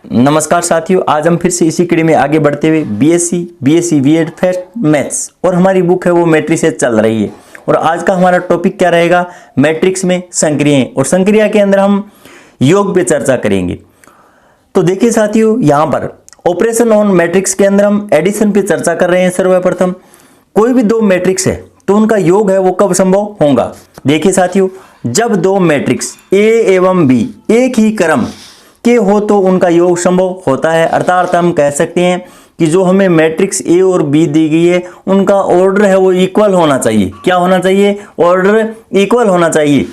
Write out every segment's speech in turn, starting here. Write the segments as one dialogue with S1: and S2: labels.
S1: नमस्कार साथियों, आज हम फिर से इसी कड़ी में आगे बढ़ते हुए बीएससी बीएड फर्स्ट मैथ्स और हमारी बुक है वो मैट्रिक्स चल रही है। और आज का हमारा टॉपिक क्या रहेगा? मैट्रिक्स में संक्रियाएं, और संक्रिया के अंदर हम योग पे चर्चा करेंगे। तो देखिए साथियों, यहाँ पर ऑपरेशन ऑन मैट्रिक्स के अंदर हम एडिशन पे चर्चा कर रहे हैं। सर्वप्रथम कोई भी दो मैट्रिक्स है तो उनका योग है वो कब संभव होगा? देखिए साथियों, जब दो मैट्रिक्स ए एवं बी एक ही क्रम के हो तो उनका योग संभव होता है। अर्थात हम कह सकते हैं कि जो हमें मैट्रिक्स ए और बी दी गई है उनका ऑर्डर है वो इक्वल होना चाहिए। क्या होना चाहिए? ऑर्डर इक्वल होना चाहिए।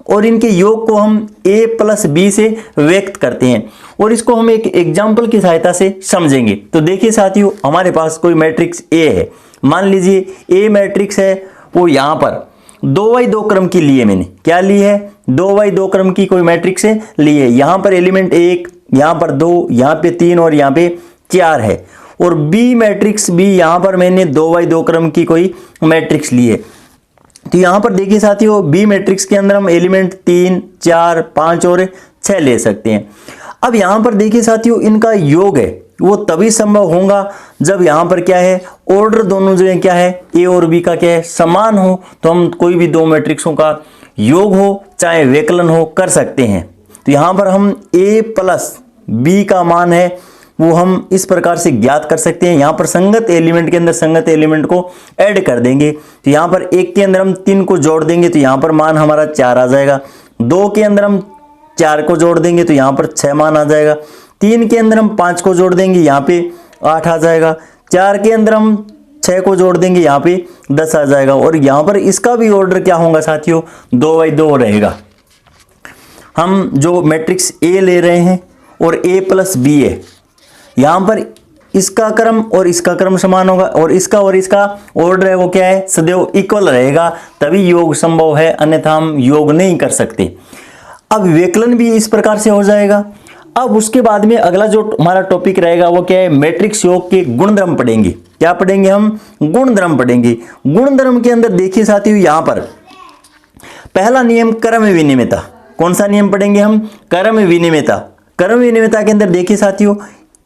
S1: और इनके योग को हम a प्लस बी से व्यक्त करते हैं और इसको हम एक एग्जाम्पल की सहायता से समझेंगे। तो देखिए साथियों, हमारे पास कोई मैट्रिक्स a है। मान लीजिए a मैट्रिक्स है वो यहाँ पर 2x2 क्रम की लिए, मैंने क्या ली है? 2x2 क्रम की कोई मैट्रिक्स है ली है। यहाँ पर एलिमेंट 1, यहाँ पर 2, यहाँ पे 3 और यहाँ पे 4 है। और b मैट्रिक्स भी यहाँ पर मैंने 2x2 क्रम की कोई मैट्रिक्स ली है। तो यहाँ पर देखिए साथियों, बी मैट्रिक्स के अंदर हम एलिमेंट 3, 4, 5 और 6 ले सकते हैं। अब यहाँ पर देखिए साथियों, इनका योग है वो तभी संभव होगा जब यहाँ पर क्या है, ऑर्डर दोनों जो है क्या है, ए और बी का क्या है, समान हो। तो हम कोई भी दो मैट्रिक्सों का योग हो चाहे व्यकलन हो कर सकते हैं। तो यहाँ पर हम ए प्लस बी का मान है वो हम इस प्रकार से ज्ञात कर सकते हैं। यहाँ पर संगत एलिमेंट के अंदर संगत एलिमेंट को ऐड कर देंगे। तो यहाँ पर 1 के अंदर हम 3 को जोड़ देंगे तो यहाँ पर मान हमारा 4 आ जाएगा। 2 के अंदर हम 4 को जोड़ देंगे तो यहाँ पर 6 मान आ जाएगा। 3 के अंदर हम 5 को जोड़ देंगे, यहाँ पे 8 आ जाएगा। 4 के अंदर हम 6 को जोड़ देंगे, यहाँ पे 10 आ जाएगा। और यहाँ पर इसका भी ऑर्डर क्या होगा साथियों? 2x2 रहेगा। हम जो मैट्रिक्स ए ले रहे हैं और a प्लस बी है, यहाँ पर इसका क्रम और इसका क्रम समान होगा और इसका ऑर्डर है वो क्या है, सदैव इक्वल रहेगा, तभी योग संभव है, अन्यथा हम योग नहीं कर सकते। अब व्यकलन भी इस प्रकार से हो जाएगा। अब उसके बाद में अगला जो हमारा टॉपिक रहेगा वो क्या है, मैट्रिक्स योग के गुणधर्म पढ़ेंगे। क्या पढ़ेंगे हम? गुणधर्म पढ़ेंगे। गुणधर्म के अंदर देखिए साथियों, यहाँ पर पहला नियम क्रम विनिमयता। कौन सा नियम पढ़ेंगे हम? क्रम विनिमयता। क्रम विनिमयता के अंदर देखिए साथियों,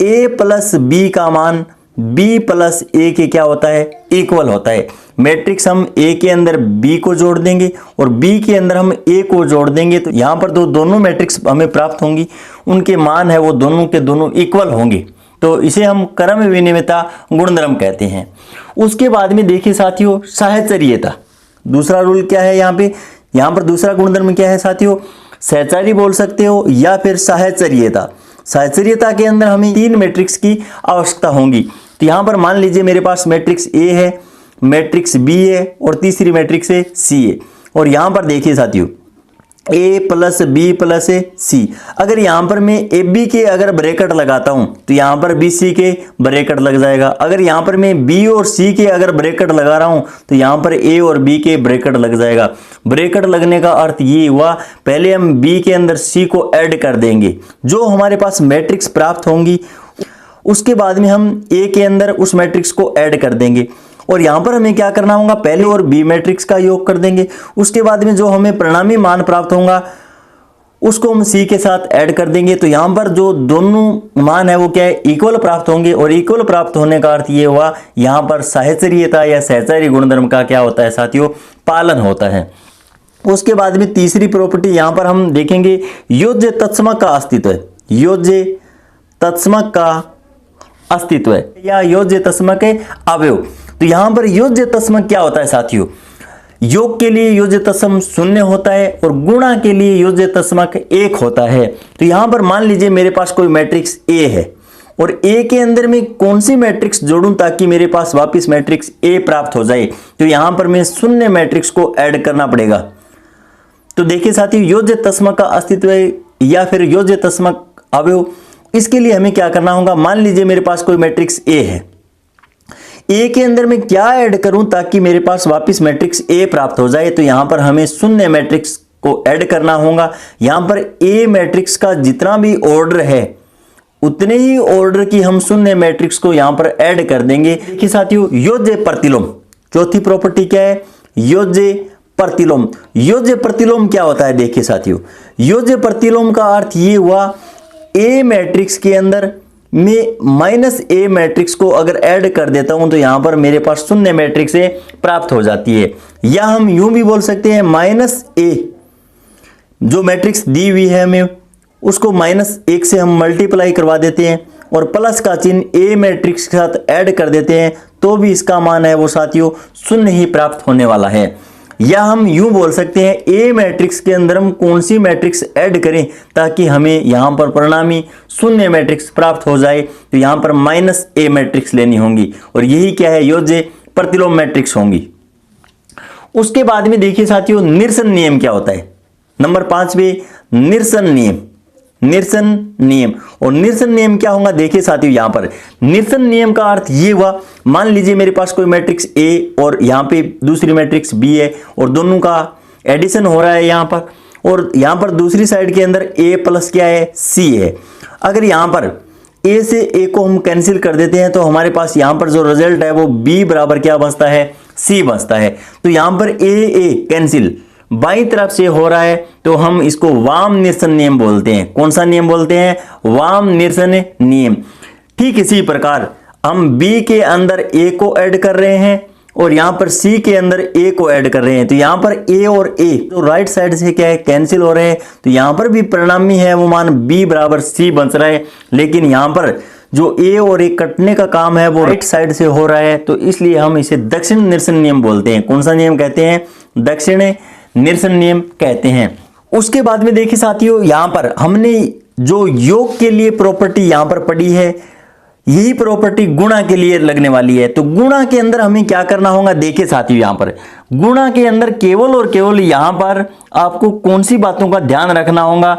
S1: a प्लस बी का मान b प्लस ए के क्या होता है, इक्वल होता है। मैट्रिक्स हम a के अंदर b को जोड़ देंगे और b के अंदर हम a को जोड़ देंगे तो यहाँ पर दोनों मैट्रिक्स हमें प्राप्त होंगी, उनके मान है वो दोनों के दोनों इक्वल होंगे। तो इसे हम क्रम विनिमयता गुणधर्म कहते हैं। उसके बाद में देखिए साथियों, साहचर्यता। दूसरा रूल क्या है यहाँ पर दूसरा गुणधर्म क्या है साथियों? सहचारी बोल सकते हो या फिर साहचर्यता। साहचर्यता के अंदर हमें 3 मैट्रिक्स की आवश्यकता होगी। तो यहाँ पर मान लीजिए मेरे पास मैट्रिक्स ए है, मैट्रिक्स बी है और तीसरी मैट्रिक्स है सी है। और यहाँ पर देखिए साथियों, ए प्लस बी प्लस सी। अगर यहाँ पर मैं ए बी के अगर ब्रैकेट लगाता हूँ तो यहाँ पर बी सी के ब्रैकेट लग जाएगा। अगर यहाँ पर मैं बी और सी के अगर ब्रैकेट लगा रहा हूँ तो यहाँ पर ए और बी के ब्रैकेट लग जाएगा। ब्रैकेट लगने का अर्थ ये हुआ, पहले हम बी के अंदर सी को ऐड कर देंगे, जो हमारे पास मैट्रिक्स प्राप्त होंगी उसके बाद में हम ए के अंदर उस मैट्रिक्स को ऐड कर देंगे। और यहाँ पर हमें क्या करना होगा, पहले और बी मैट्रिक्स का योग कर देंगे। उसके बाद में जो हमें परिणामी मान प्राप्त होगा उसको हम सी के साथ ऐड कर देंगे। तो यहाँ पर जो दोनों मान है वो क्या है, इक्वल प्राप्त होंगे। और इक्वल प्राप्त होने का अर्थ ये हुआ, यहाँ पर साहचर्यता या सहचारी गुणधर्म का क्या होता है साथियों, पालन होता है। उसके बाद में तीसरी प्रॉपर्टी यहाँ पर हम देखेंगे, योज्य तत्समक का अस्तित्व है। योज्य तत्समक का अस्तित्व है या योज्य तत्समक के अवयव। तो यहाँ पर योज्य तत्समक क्या होता है साथियों? योग के लिए योज्य तत्सम 0 होता है और गुणा के लिए योज्य तत्समक 1 होता है। तो यहाँ पर मान लीजिए मेरे पास कोई मैट्रिक्स ए है और ए के अंदर में कौन सी मैट्रिक्स जोड़ूं ताकि मेरे पास वापस मैट्रिक्स ए प्राप्त हो जाए? तो यहाँ पर मैं 0 मैट्रिक्स को ऐड करना पड़ेगा। तो देखिए साथियों, योज्य तत्समक का अस्तित्व है या फिर योज्य तत्समक अवयव, इसके लिए हमें क्या करना होगा? मान लीजिए मेरे पास कोई मैट्रिक्स ए है, ए के अंदर मैं क्या ऐड करूं ताकि मेरे पास वापस मैट्रिक्स ए प्राप्त हो जाए? तो यहां पर हमें 0 मैट्रिक्स को ऐड करना होगा। यहां पर ए मैट्रिक्स का जितना भी ऑर्डर है उतने ही ऑर्डर की हम 0 मैट्रिक्स को यहां पर ऐड कर देंगे। देखिए साथियों, योज्य प्रतिलोम, चौथी प्रॉपर्टी क्या है? योज्य प्रतिलोम। योज्य प्रतिलोम क्या होता है? देखिए साथियों, योज्य प्रतिलोम का अर्थ ये हुआ, ए मैट्रिक्स के अंदर मैं माइनस ए मैट्रिक्स को अगर ऐड कर देता हूं तो यहां पर मेरे पास शून्य मैट्रिक्स से प्राप्त हो जाती है। या हम यूं भी बोल सकते हैं माइनस ए जो मैट्रिक्स दी हुई है हमें उसको माइनस 1 से हम मल्टीप्लाई करवा देते हैं और प्लस का चिन्ह ए मैट्रिक्स के साथ ऐड कर देते हैं तो भी इसका मान है वो साथियों शून्य ही प्राप्त होने वाला है। या हम यूं बोल सकते हैं ए मैट्रिक्स के अंदर हम कौन सी मैट्रिक्स ऐड करें ताकि हमें यहां पर परिणामी शून्य मैट्रिक्स प्राप्त हो जाए, तो यहां पर माइनस ए मैट्रिक्स लेनी होंगी और यही क्या है योज्य प्रतिलोम मैट्रिक्स होंगी। उसके बाद में देखिए साथियों निरसन नियम क्या होता है। नंबर 5 पे निरसन नियम। निरसन नियम और निरसन नियम क्या होगा देखिए साथियों यहां पर निरसन नियम का अर्थ ये हुआ, मान लीजिए मेरे पास कोई मैट्रिक्स ए और यहां पे दूसरी मैट्रिक्स बी है और दोनों का एडिशन हो रहा है यहां पर, और यहां पर दूसरी साइड के अंदर ए प्लस क्या है सी है। अगर यहां पर ए से ए को हम कैंसिल कर देते हैं तो हमारे पास यहां पर जो रिजल्ट है वो बी बराबर क्या बचता है सी बचता है। तो यहां पर ए कैंसिल बाईं तरफ से हो रहा है तो हम इसको वाम निरसन नियम बोलते हैं। कौन सा नियम बोलते हैं? वाम निरसन नियम। ठीक इसी प्रकार हम बी के अंदर ए को ऐड कर रहे हैं और यहां पर सी के अंदर ए को ऐड कर रहे हैं, तो यहां पर ए और ए तो राइट साइड से क्या है कैंसिल हो रहे हैं, तो यहां पर भी परिणामी है वो मान बी बराबर सी बच रहा है। लेकिन यहां पर जो ए और ए कटने का काम है वो राइट साइड से हो रहा है, तो इसलिए हम इसे दक्षिण निरसन नियम बोलते हैं। कौन सा नियम कहते हैं? दक्षिण निरसन नियम कहते हैं। उसके बाद में देखिए साथियों यहां पर हमने जो योग के लिए प्रॉपर्टी यहां पर पढ़ी है यही प्रॉपर्टी गुणा के लिए लगने वाली है। तो गुणा के अंदर हमें क्या करना होगा देखिए साथियों यहां पर गुणा के अंदर केवल और केवल यहां पर आपको कौन सी बातों का ध्यान रखना होगा।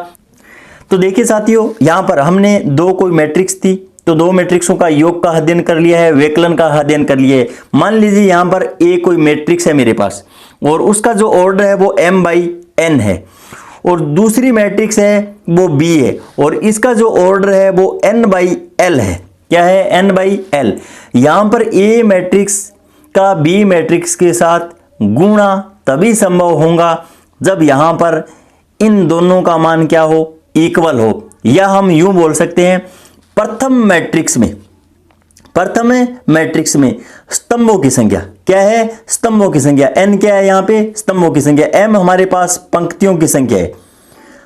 S1: तो देखिए साथियों यहां पर हमने दो कोई मैट्रिक्स थी तो दो मैट्रिक्सों का योग का अध्ययन कर लिया है, व्यकलन का अध्ययन कर लिया है। मान लीजिए यहां पर ए कोई मैट्रिक्स है मेरे पास और उसका जो ऑर्डर है वो m/n है और दूसरी मैट्रिक्स है वो b है और इसका जो ऑर्डर है वो n/l है। क्या है? n/l। यहां पर a मैट्रिक्स का b मैट्रिक्स के साथ गुणा तभी संभव होगा जब यहां पर इन दोनों का मान क्या हो इक्वल हो। या हम यूं बोल सकते हैं प्रथम मैट्रिक्स में स्तंभों की संख्या क्या है? स्तंभों की संख्या n क्या है? यहां पे स्तंभों की संख्या। m हमारे पास पंक्तियों की संख्या है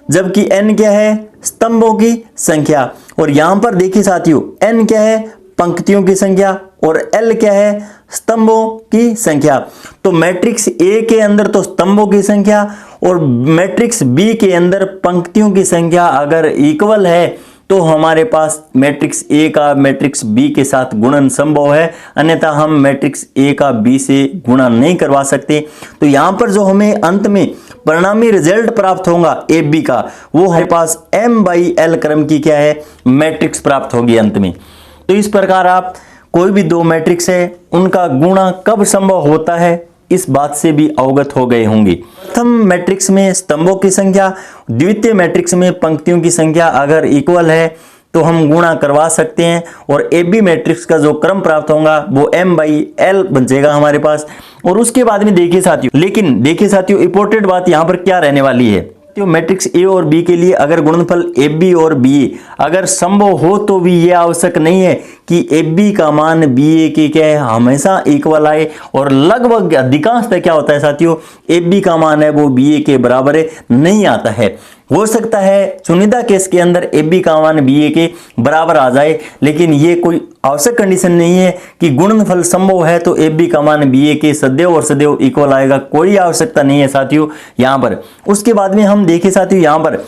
S1: जबकि n क्या है? स्तंभों की संख्या। और यहां पर देखिए साथियों n क्या है? पंक्तियों की संख्या और l क्या है? स्तंभों की संख्या। तो मैट्रिक्स A के अंदर तो स्तंभों की संख्या और मैट्रिक्स B के अंदर पंक्तियों की संख्या अगर इक्वल है तो हमारे पास मैट्रिक्स A का मैट्रिक्स B के साथ गुणन संभव है, अन्यथा हम मैट्रिक्स A का B से गुणा नहीं करवा सकते। तो यहां पर जो हमें अंत में परिणामी रिजल्ट प्राप्त होगा AB का वो हमारे पास m/l क्रम की क्या है मैट्रिक्स प्राप्त होगी अंत में। तो इस प्रकार आप कोई भी दो मैट्रिक्स है उनका गुणा कब संभव होता है इस बात से भी अवगत हो गए होंगे। प्रथम मैट्रिक्स में स्तंभों की संख्या, द्वितीय मैट्रिक्स में पंक्तियों की संख्या अगर इक्वल है तो हम गुणा करवा सकते हैं और AB मैट्रिक्स का जो क्रम प्राप्त होगा वो m/l बचेगा हमारे पास। और उसके बाद में देखिए साथियों इंपॉर्टेंट बात यहां पर क्या रहने वाली है, तो मैट्रिक्स A और B के लिए अगर गुणनफल AB और BA अगर संभव हो तो भी यह आवश्यक नहीं है कि AB का मान BA के क्या है हमेशा इक्वल आए, और लगभग अधिकांशतः क्या होता है साथियों AB का मान है वो BA के बराबर है नहीं आता है। हो सकता है चुनिंदा केस के अंदर AB का मान BA के बराबर आ जाए, लेकिन ये कोई आवश्यक कंडीशन नहीं है कि गुणनफल संभव है तो AB का मान BA के सदैव और सदैव इक्वल आएगा, कोई आवश्यकता नहीं है साथियों यहां पर। उसके बाद में हम देखें साथियों यहां पर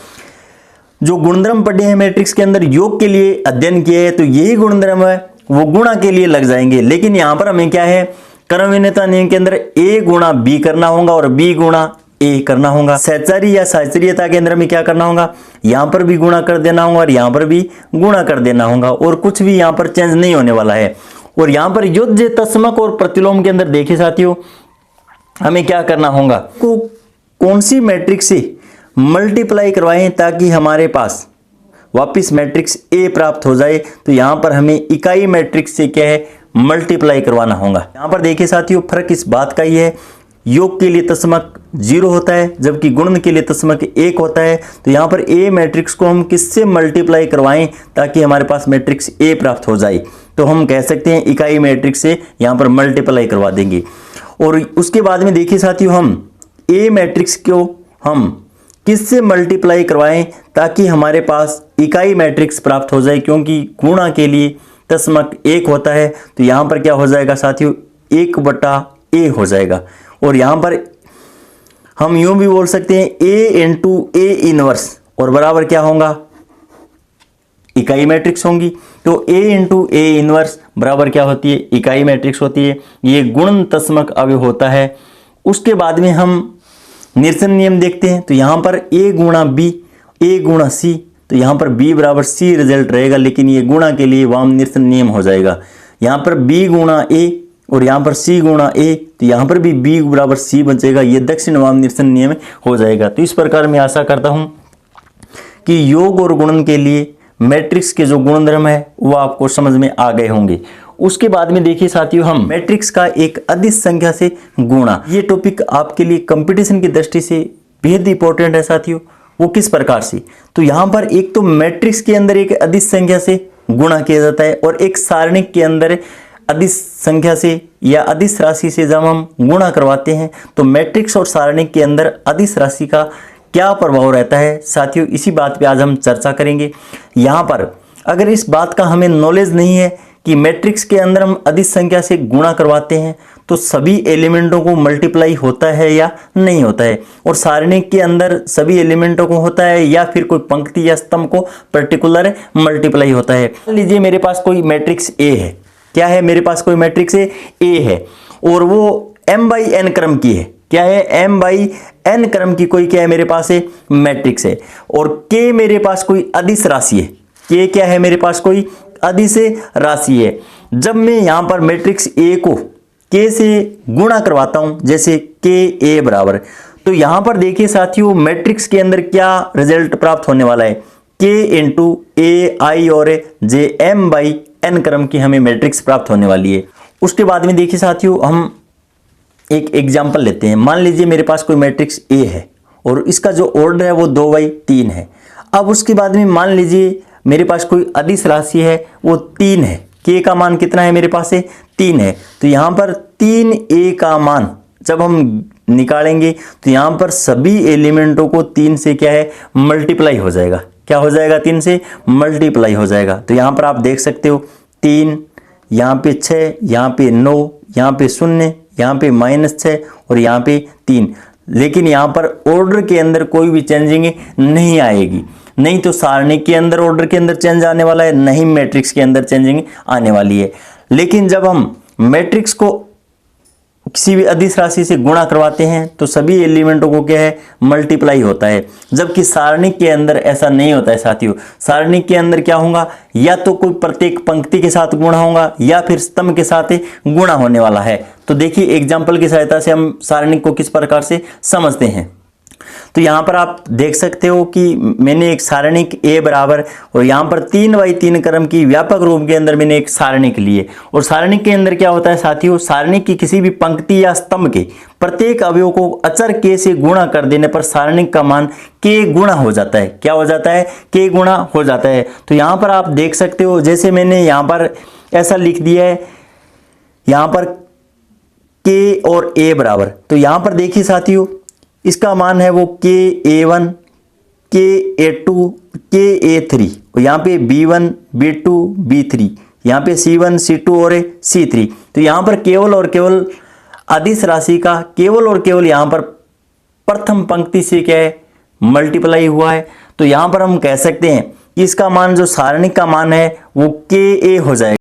S1: जो गुणधर्म पढ़े हैं मैट्रिक्स के अंदर योग के लिए अध्ययन किए हैं तो यही गुणधर्म है वो गुणा के लिए लग जाएंगे। लेकिन यहां पर हमें क्या है क्रमविन्नता नियम के अंदर A गुणा B करना होगा और B गुणा A करना होगा। सहचारी या सहचर्यता के अंदर में क्या करना होगा यहां पर भी गुणा कर देना होगा और यहां पर भी गुणा कर देना होगा और कुछ भी यहां पर चेंज नहीं होने वाला है। और यहां पर योज्य तत्समक और प्रतिलोम के अंदर देखिए साथियों हमें क्या करना होगा को कौन सी मैट्रिक्स से मल्टीप्लाई करवाएं ताकि हमारे पास वापिस मैट्रिक्स A प्राप्त हो जाए। तो यहां पर हमें इकाई मैट्रिक्स से क्या है मल्टीप्लाई करवाना होगा। यहां पर देखिए साथियों फर्क इस बात का ही है योग के लिए तस्मक 0 होता है, जबकि गुणन के लिए तस्मक 1 होता है। तो यहाँ पर ए मैट्रिक्स को हम किससे मल्टीप्लाई करवाएं ताकि हमारे पास मैट्रिक्स ए प्राप्त हो जाए, तो हम कह सकते हैं इकाई मैट्रिक्स से यहाँ पर मल्टीप्लाई करवा देंगे। और उसके बाद में देखिए साथियों, हम ए मैट्रिक्स को हम किससे मल्टीप्लाई करवाएं ताकि हमारे पास इकाई मैट्रिक्स प्राप्त हो जाए, क्योंकि गुणा के लिए तस्मक 1 होता है। तो यहाँ पर क्या हो जाएगा साथियों, 1/a हो जाएगा। और यहाँ पर हम यूं भी बोल सकते हैं a इंटू ए इनवर्स, और बराबर क्या होगा, इकाई मैट्रिक्स होंगी। तो a इंटू ए इनवर्स बराबर क्या होती है, इकाई मैट्रिक्स होती है। ये गुणन तस्मक अवयव होता है। उसके बाद में हम निरसन नियम देखते हैं। तो यहाँ पर a गुणा b, a गुणा c, तो यहाँ पर b बराबर c रिजल्ट रहेगा, लेकिन ये गुणा के लिए वाम निरसन नियम हो जाएगा। यहाँ पर b गुणा a और यहाँ पर c गुणा a, तो यहाँ पर भी b बराबर c बचेगा, ये दक्षिण वाम निरसन नियम हो जाएगा। तो इस प्रकार मैं आशा करता हूँ कि योग और गुणन के लिए मैट्रिक्स के जो गुणधर्म है वो आपको समझ में आ गए होंगे। उसके बाद में देखिए साथियों, हम मैट्रिक्स का एक अदिश संख्या से गुणा, ये टॉपिक आपके लिए कंपटीशन की दृष्टि से बेहद इंपॉर्टेंट है साथियों। वो किस प्रकार से, तो यहाँ पर एक तो मैट्रिक्स के अंदर एक अदिश संख्या से गुणा किया जाता है, और एक सारणिक के अंदर अदिश संख्या से या अदिश राशि से जब हम गुणा करवाते हैं तो मैट्रिक्स और सारणिक के अंदर अदिश राशि का क्या प्रभाव रहता है साथियों, इसी बात पे आज हम चर्चा करेंगे। यहाँ पर अगर इस बात का हमें नॉलेज नहीं है कि मैट्रिक्स के अंदर हम अदिश संख्या से गुणा करवाते हैं तो सभी एलिमेंटों को मल्टीप्लाई होता है या नहीं होता है, और सारणिक के अंदर सभी एलिमेंटों को होता है या फिर कोई पंक्ति या स्तंभ को पर्टिकुलर मल्टीप्लाई होता है। मान लीजिए मेरे पास कोई मैट्रिक्स ए है, क्या है, मेरे पास कोई मैट्रिक्स ए है और वो m/n क्रम की है। क्या है, m/n क्रम की कोई क्या है मेरे पास है, मैट्रिक्स है। और k मेरे पास कोई अदिश राशि है, k क्या है मेरे पास कोई अदिश राशि है। जब मैं यहाँ पर मैट्रिक्स ए को k से गुणा करवाता हूँ, जैसे k a बराबर, तो यहाँ पर देखिए साथियों मैट्रिक्स के अंदर क्या रिजल्ट प्राप्त होने वाला है, k इंटू ए आई और जे m/n क्रम की हमें मैट्रिक्स प्राप्त होने वाली है। उसके बाद में देखिए साथियों, हम एक एग्जाम्पल लेते हैं। मान लीजिए मेरे पास कोई मैट्रिक्स ए है और इसका जो ऑर्डर है वो 2/3 है। अब उसके बाद में मान लीजिए मेरे पास कोई अदिश राशि है वो 3 है, k का मान कितना है मेरे पास है 3 है। तो यहाँ पर 3a का मान जब हम निकालेंगे तो यहाँ पर सभी एलिमेंटों को 3 से क्या है मल्टीप्लाई हो जाएगा। क्या हो जाएगा, 3 से मल्टीप्लाई हो जाएगा। तो यहाँ पर आप देख सकते हो 3, यहाँ पे 6, यहाँ पे 9, यहाँ पे 0, यहाँ पे -6 और यहाँ पे 3। लेकिन यहाँ पर ऑर्डर के अंदर कोई भी चेंजिंग नहीं आएगी, नहीं तो सारणिक के अंदर ऑर्डर के अंदर चेंज आने वाला है, नहीं मैट्रिक्स के अंदर चेंजिंग आने वाली है। लेकिन जब हम मैट्रिक्स को किसी भी अदिश राशि से गुणा करवाते हैं तो सभी एलिमेंटों को क्या है मल्टीप्लाई होता है, जबकि सारणिक के अंदर ऐसा नहीं होता है साथियों। सारणिक के अंदर क्या होगा, या तो कोई प्रत्येक पंक्ति के साथ गुणा होगा या फिर स्तंभ के साथ गुणा होने वाला है। तो देखिए एग्जाम्पल की सहायता से हम सारणिक को किस प्रकार से समझते हैं। तो यहाँ पर आप देख सकते हो कि मैंने एक सारणिक a बराबर और यहाँ पर 3/3 क्रम की व्यापक रूप के अंदर मैंने एक सारणिक लिए। और सारणिक के अंदर क्या होता है साथियों, सारणिक की किसी भी पंक्ति या स्तंभ के प्रत्येक अवयव को अचर k से गुणा कर देने पर सारणिक का मान k गुणा हो जाता है। क्या हो जाता है, k गुणा हो जाता है। तो यहाँ पर आप देख सकते हो, जैसे मैंने यहाँ पर ऐसा लिख दिया है, यहाँ पर k और a बराबर, तो यहाँ पर देखिए साथियों इसका मान है वो KA1, KA2, KA3 और यहाँ पे B1, B2, B3, यहाँ पे C1, C2 और C3। तो यहाँ पर केवल और केवल अदिश राशि का केवल और केवल यहाँ पर प्रथम पंक्ति से क्या है मल्टीप्लाई हुआ है। तो यहाँ पर हम कह सकते हैं कि इसका मान जो सारणिक का मान है वो KA हो जाएगा।